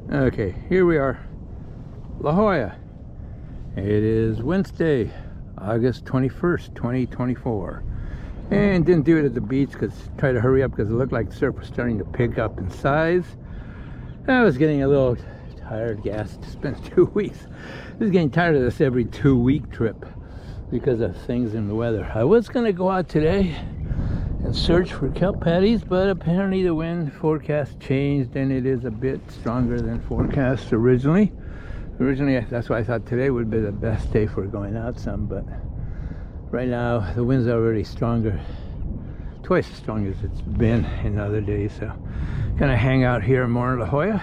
Okay, here we are, La Jolla. It is Wednesday, August 21st, 2024. And didn't do it at the beach because try to hurry up because it looked like surf was starting to pick up in size. I was getting a little tired, gas to spend 2 weeks. I was getting tired of this every 2-week trip because of things in the weather. I was going to go out today and search for kelp paddys, but apparently the wind forecast changed and it is a bit stronger than forecast originally. That's why I thought today would be the best day for going out some, but right now the wind's already stronger, twice as strong as it's been in other days. So gonna hang out here more in La Jolla.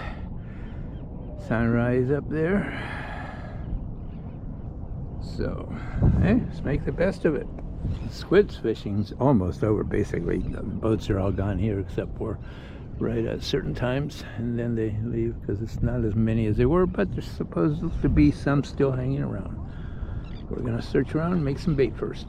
Sunrise up there, so hey, let's make the best of it. Squid fishing's almost over. Basically the boats are all gone here except for right at certain times, and then they leave because it's not as many as they were, but there's supposed to be some still hanging around. We're gonna search around and make some bait first.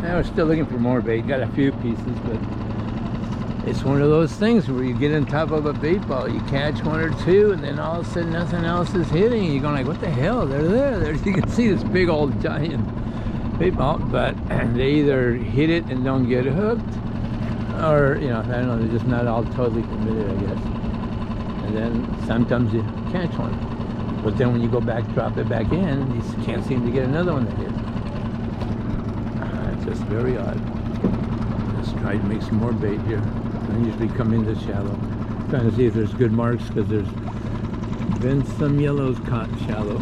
We're still looking for more bait. Got a few pieces, but it's one of those things where you get on top of a bait ball, you catch one or two, and then all of a sudden nothing else is hitting. You're going like, what the hell? They're there. You can see this big old giant bait ball, but they either hit it and don't get hooked, or I don't know, they're just not all totally committed, I guess. And then sometimes you catch one, but then when you go back, drop it back in, you can't seem to get another one that hits. Just very odd. Let's try to make some more bait here. I usually come in this shallow, trying to see if there's good marks, because there's been some yellows caught shallow.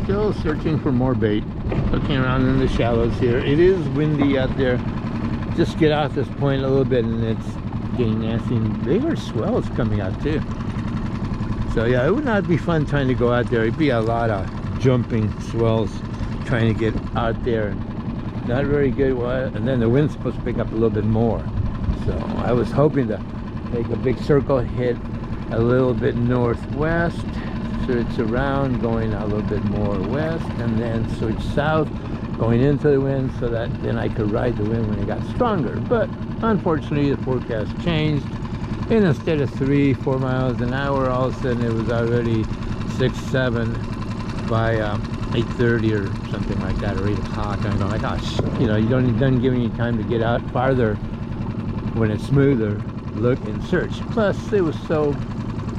Still searching for more bait. Looking around in the shallows here. It is windy out there. Just get off this point a little bit and it's getting nasty, and bigger swells coming out too. So yeah, it would not be fun trying to go out there. It'd be a lot of jumping swells trying to get out there, and not very good. And then the wind's supposed to pick up a little bit more, so I was hoping to take a big circle, hit a little bit northwest, switch around going a little bit more west, and then switch south going into the wind, so that then I could ride the wind when it got stronger. But unfortunately the forecast changed, and instead of 3-4 miles an hour, all of a sudden it was already 6-7 by 8:30 or something like that, or 8 o'clock. And I'm going like, gosh, you doesn't give me time to get out farther when it's smoother, look and search. Plus it was so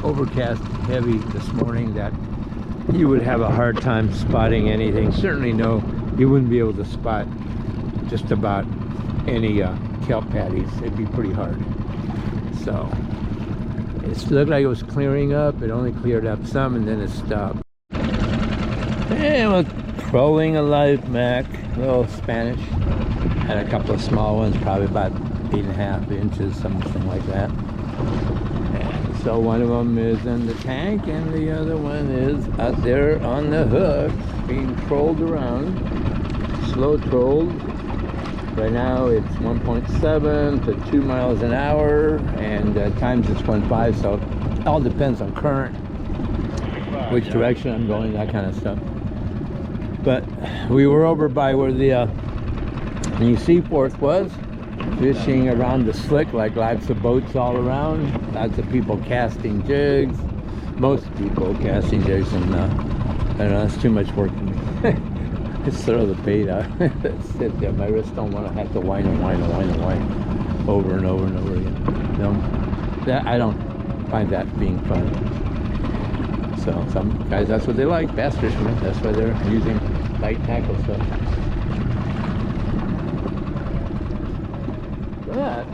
overcast heavy this morning that you would have a hard time spotting anything. Certainly you wouldn't be able to spot just about any kelp paddys. It'd be pretty hard. So it looked like it was clearing up. It only cleared up some and then it stopped. And we're trolling a live mac, a little Spanish. Had a couple of small ones, probably about 8.5 inches, something like that. And so one of them is in the tank and the other one is out there on the hook being trolled around. Slow trolled. Right now it's 1.7 to 2 miles an hour, and times it's 1.5, so it all depends on current, which direction I'm going, that kind of stuff. But we were over by where the new Seaforth was, fishing around the slick, like lots of boats all around, lots of people casting jigs, most people casting jigs, and I don't know, that's too much work for me. Just throw the bait out. Sit there. My wrists don't want to have to whine and whine and whine and whine over and over and over again. No, that I don't find that being fun. So some guys, that's what they like, bass fishermen. That's why they're using light tackle stuff. But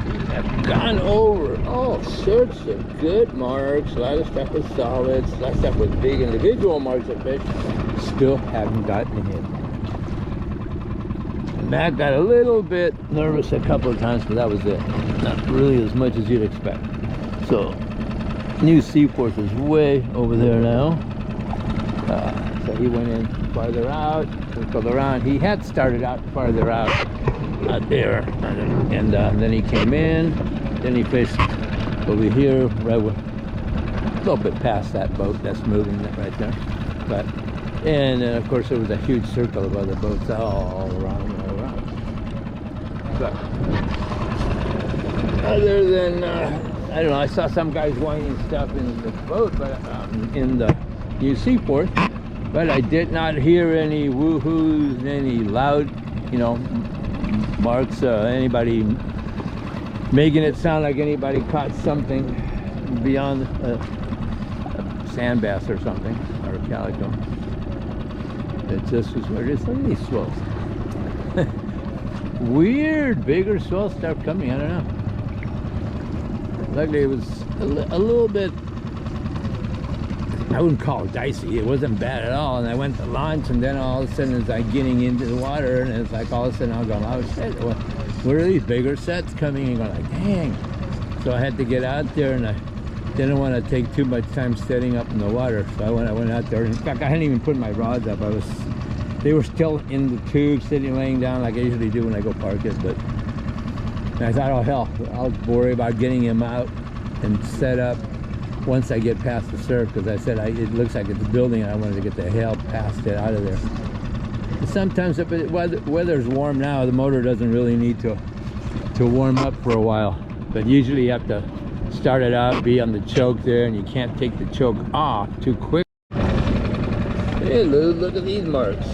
we have gone over all sorts of good marks. A lot of stuff with solids, a lot of stuff with big individual marks of fish. Still haven't gotten hit. Matt got a little bit nervous a couple of times, but that was it. Not really as much as you'd expect. So, new Seaforth is way over there now. So he went in farther out, circled around. He had started out farther out there, and then he came in. Then he fished over here, right a little bit past that boat that's moving right there. But and then of course there was a huge circle of other boats all around. But other than I don't know, I saw some guys whining stuff in the boat, but in the new Seaforth, but I did not hear any woohoos, any loud, you know, marks, anybody making it sound like anybody caught something beyond a sand bass or something, or a calico. It just was weird. It's like these swells. Weird, bigger swells start coming. I don't know. Luckily, it was a little bit, I wouldn't call it dicey. It wasn't bad at all. And I went to launch, and then all of a sudden, it's like getting into the water, and it's like all of a sudden, I'm going, oh shit, what are these bigger sets coming? And going like, dang. So I had to get out there, and I didn't want to take too much time setting up in the water. So I went out there. In fact, I hadn't even put my rods up. They were still in the tube, laying down like I usually do when I go park it. But and I thought, oh hell, I'll worry about getting him out and set up once I get past the surf, because I said it looks like it's building, and I wanted to get the hell past it out of there. But sometimes if the weather's warm now, the motor doesn't really need to warm up for a while. But usually you have to start it out, be on the choke there, and you can't take the choke off too quick. Hey Lou, look at these marks.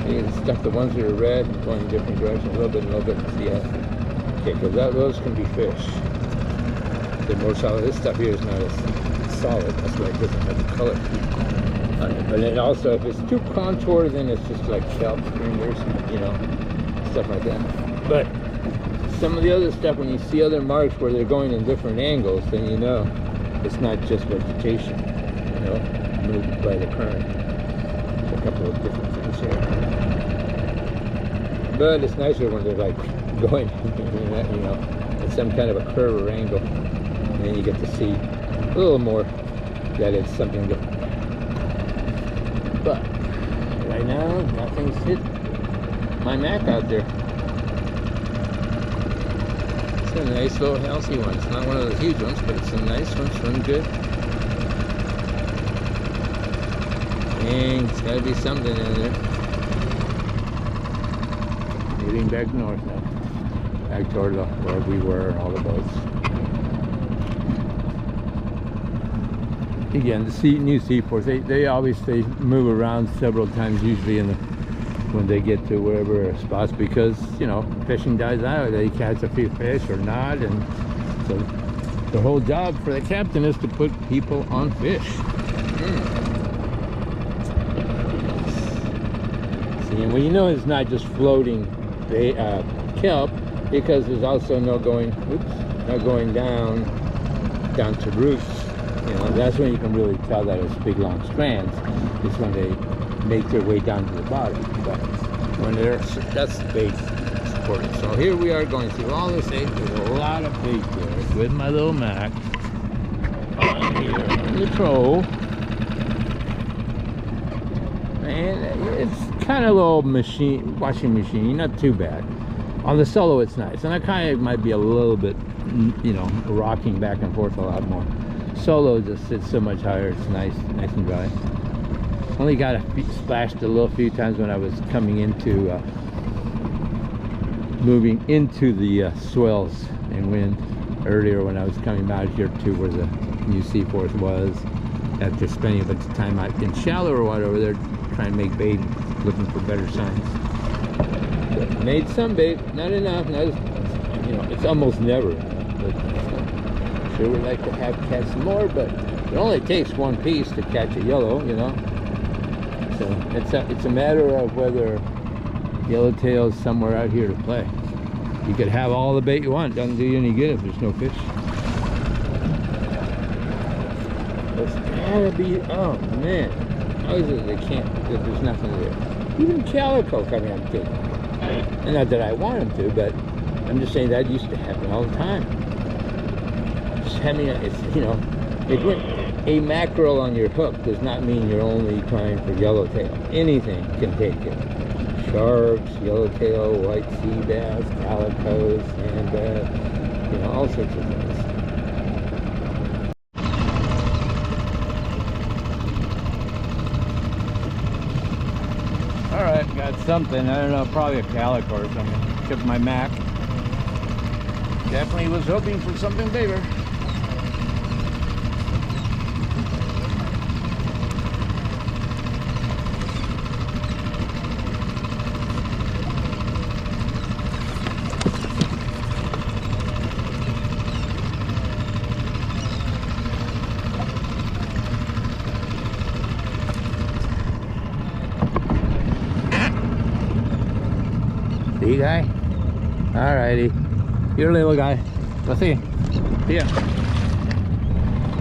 You can stuff the ones that are red and going in different directions, a little bit, see how. Okay, because those can be fish. They're more solid. This stuff here is not as solid, that's why it doesn't have the color on it. But then also, if it's too contoured, then it's just like kelp fingers, you know, stuff like that. But some of the other stuff, when you see other marks where they're going in different angles, then you know it's not just vegetation, you know, moved by the current. A couple of different things here. But it's nicer when they're like going, you know, at some kind of a curve or angle, and then you get to see a little more that it's something different. But right now, nothing's hit my Mac out there. It's a nice little healthy one. It's not one of those huge ones, but it's a nice one, swimming good. Dang, it's gotta be something in there. Heading back north now. Back toward where we were, all the boats. Again, the new Seaforth, they obviously move around several times, usually when they get to wherever spots, because, you know, fishing dies out, they catch a few fish or not, and so the whole job for the captain is to put people on fish. See, and well, you know it's not just floating kelp, because there's also no going down to roots. You know, that's when you can really tell that it's big long strands. It's when they make their way down to the bottom. But when that's the bait supported. So here we are going through all this bait with a lot of bait there with my little Mac on here on the troll. And it's kind of a little washing machine, not too bad. On the solo it's nice, and I kind of might be a little bit, you know, rocking back and forth a lot more. Solo just sits so much higher. It's nice and dry. Only got splashed a few times when I was coming into moving into the swells and wind earlier, when I was coming out here to where the new Seaforth was, after spending a bunch of time out in shallower water over there trying to make bait, looking for better signs. But made some bait, not enough. Not as, you know, it's almost never enough. But sure would like to have catch some more, but it only takes one piece to catch a yellow, you know. So it's a matter of whether yellowtail's somewhere out here to play. You could have all the bait you want, doesn't do you any good if there's no fish. It's gotta be, oh man, how is it they can't, because there's nothing there. Even Calico coming up too. And not that I want him to, but I'm just saying that used to happen all the time. Just having it's, you know, a mackerel on your hook does not mean you're only trying for yellowtail. Anything can take it. Sharks, yellowtail, white sea bass, calicos, and you know, all sorts of things. All right, got something. I don't know, probably a calico or something. Took my Mac. Definitely was hoping for something bigger. See, guy? Alrighty. You're a little guy. Go see. See ya.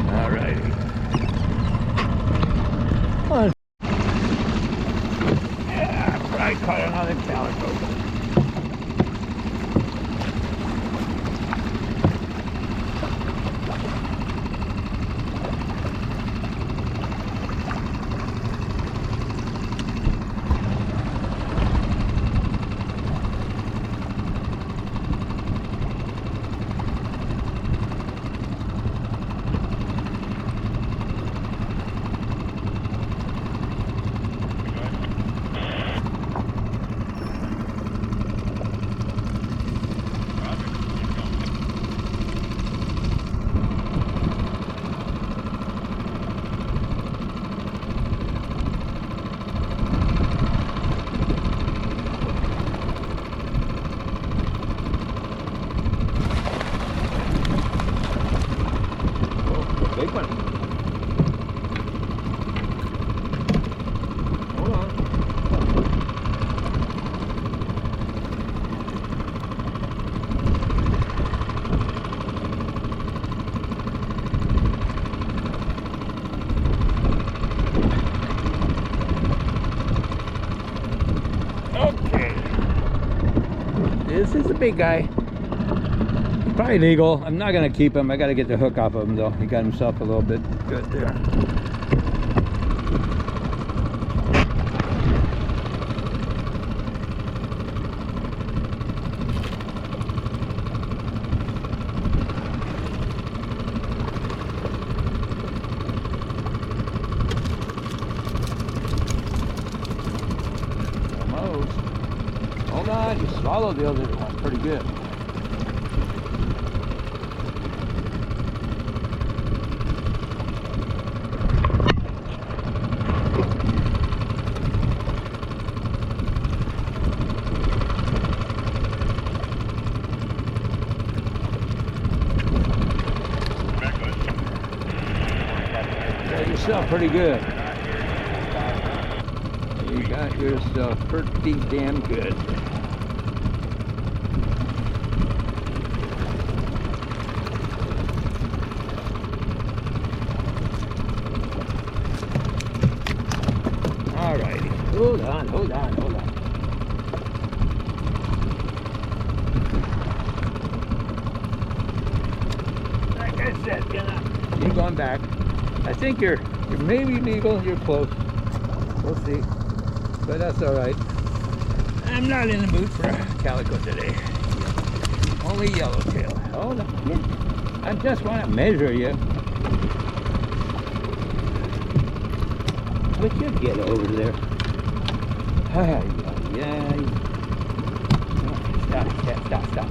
Alrighty. Come on. Yeah, I caught another calico. Big one. Hold on. Okay. This is a big guy. Probably legal. I'm not gonna keep him. I gotta get the hook off of him though. He got himself a little bit good there. Almost. Hold on, you swallowed the other one pretty good. Yourself pretty good. You got yourself pretty damn good. All righty. Hold on, hold on, hold on. Like I said, you're going back. I think you're maybe legal, you're close. We'll see. But that's alright. I'm not in the mood for a calico today. Only yellowtail. Hold on. Yeah. I just want to measure you. But you get over there. Yeah. Stop.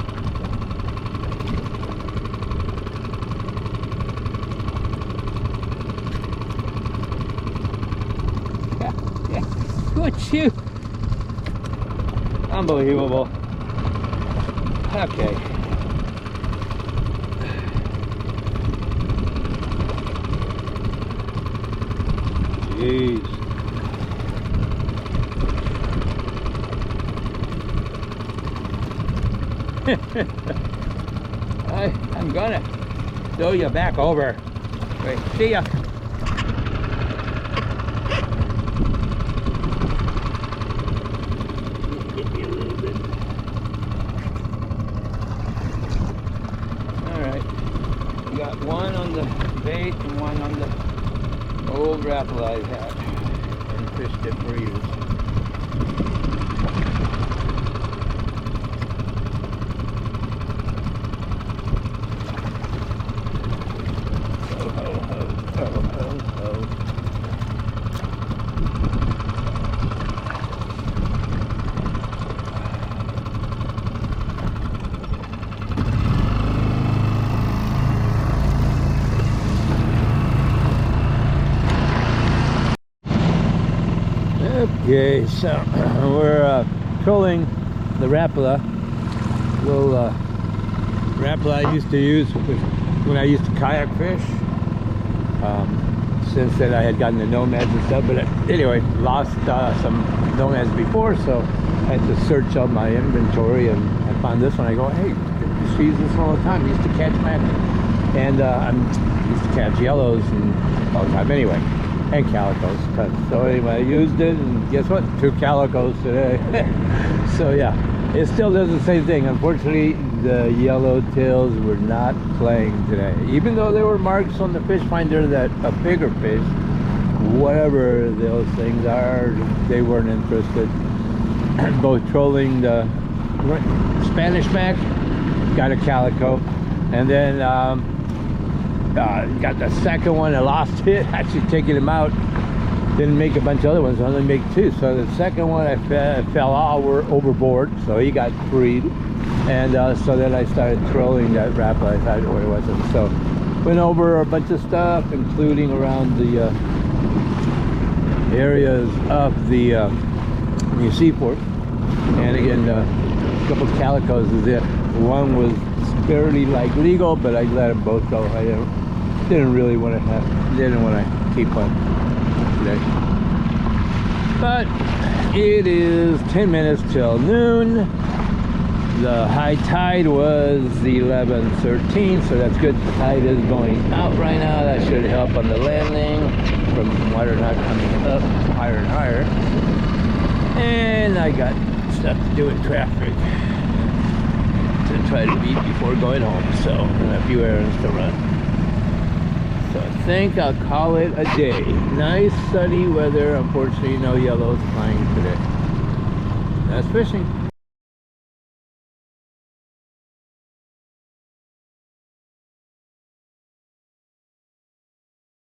Shoot! Unbelievable. Okay. Jeez. I'm gonna throw you back over. Wait, see ya. Get me a little bit. Alright. We got one on the bait and one on the old grapple I had and fished it for use. Okay, so we're trolling the Rapala, little Rapala I used to use when I used to kayak fish. Since then I had gotten the nomads and stuff, but anyway, lost some nomads before, so I had to search out my inventory and I found this one. I go, hey, I used to use this one all the time. I used to catch mackerel, and I used to catch yellows and all the time anyway. And calicos. So anyway, I used it, and guess what? 2 calicos today. So yeah, it still does the same thing. Unfortunately, the yellowtails were not playing today. Even though there were marks on the fish finder that a bigger fish, whatever those things are, they weren't interested. Both trolling the Spanish mac, got a calico, and then got the second one. I lost it, actually taking him out. Didn't make a bunch of other ones, only make 2. So the second one I fell overboard, so he got freed. And so then I started trolling that rapper. I thought where it wasn't. So went over a bunch of stuff, including around the areas of the new seaport. And again, a couple of calicos is it. One was barely like legal, but I let them both go. I didn't really want to keep one today. But it is 10 minutes till noon. The high tide was 11:13, so that's good. The tide is going out right now. That should help on the landing from water not coming up higher and higher. And I got stuff to do with traffic to try to beat before going home, so a few errands to run. So I think I'll call it a day. Nice sunny weather. Unfortunately, no yellows flying today. That's fishing.